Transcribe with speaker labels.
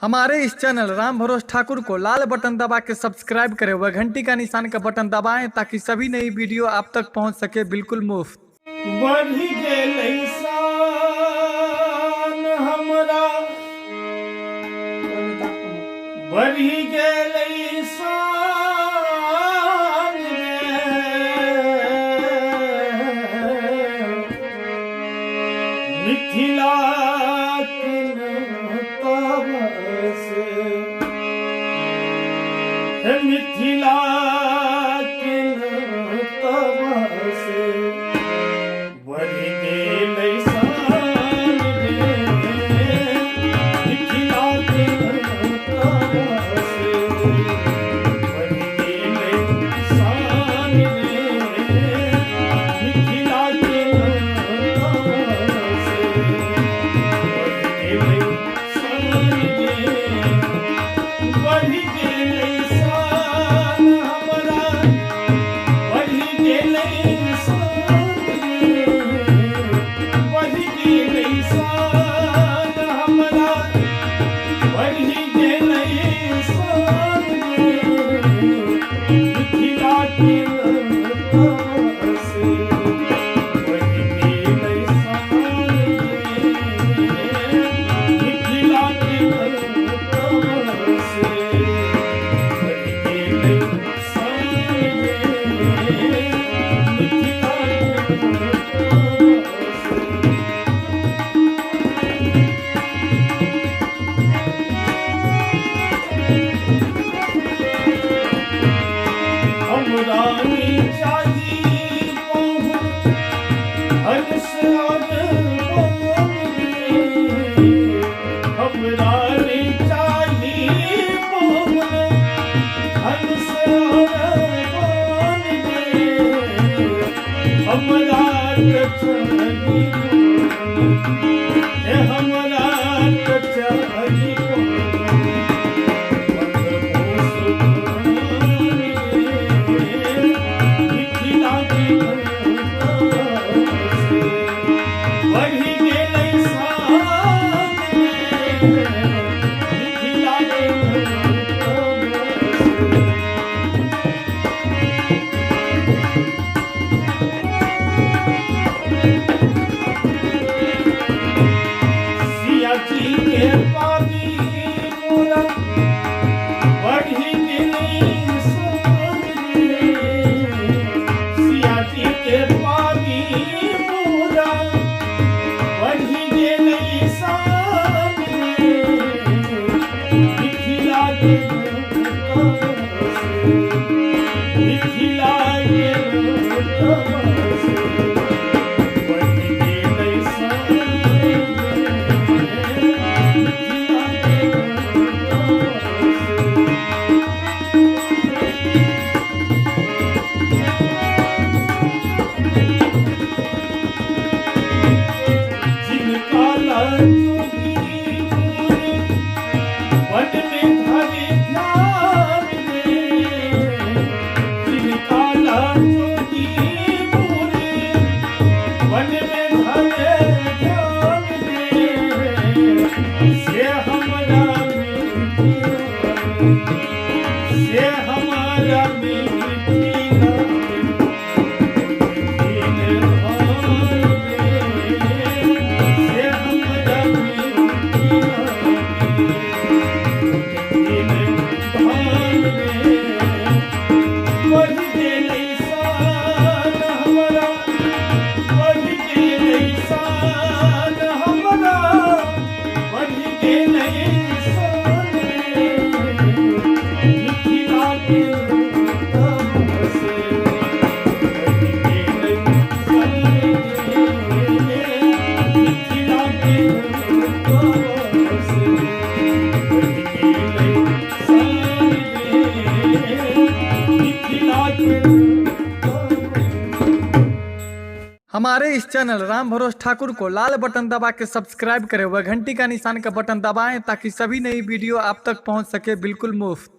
Speaker 1: हमारे इस चैनल राम भरोस ठाकुर को लाल बटन दबा के सब्सक्राइब करें व घंटी का निशान का बटन दबाएं ताकि सभी नई वीडियो आप तक पहुंच सके बिल्कुल मुफ्त।
Speaker 2: बढ़ी गेलै शान हमरा, बढ़ी गेलै शान मिथिला तब से मिथिला तब से बढ़ी गेलै शान रे, मिथिला तब से बढ़ी गेलै शान रे, मिथिला तब से बढ़ी गेलै शान रे, बढ़ी गेलै शान हमरा, बढ़ी गेलै शान रे, बढ़ी गेलै शान हमरा, बढ़ी गेलै शान रे, मिथिला तब से बढ़ी गेलै शान रे, मिथिला तब से बढ़ी गेलै शान रे, मिथिला तब से। हमरा चाही पहुँच हर्ष और पवन रे, हमरा चाही पहुँच हर्ष और पवन रे, हमरा चाही हमरा चाही मिथिला बढ़ी गेलै शान रे, मिथिला सिया जी के पानी मोरा बढ़ी गेलै शान रे, सिया जी के पानी मोरा बढ़ी गेलै शान रे, मिथिला तब से मिथिला तब से बढ़ी गेलै शान रे, मिथिला तब से जिनका लाजोगी मोरे वन में धरे ध्यान रे, जिनका लाजोगी मोरे वन में धरे ध्यान रे, से हमरा से हमारा मिथिला बढ़ी गेलै शान हमरा, बढ़ी गेलै शान हमरा, बढ़ी गेलै शान रे, मिथिला तब से बढ़ी गेलै शान रे, मिथिला तब से बढ़ी गेलै शान रे, मिथिला तब से।
Speaker 1: हमारे इस चैनल राम भरोस ठाकुर को लाल बटन दबा के सब्सक्राइब करें व घंटी का निशान का बटन दबाएं ताकि सभी नई वीडियो आप तक पहुंच सके बिल्कुल मुफ्त।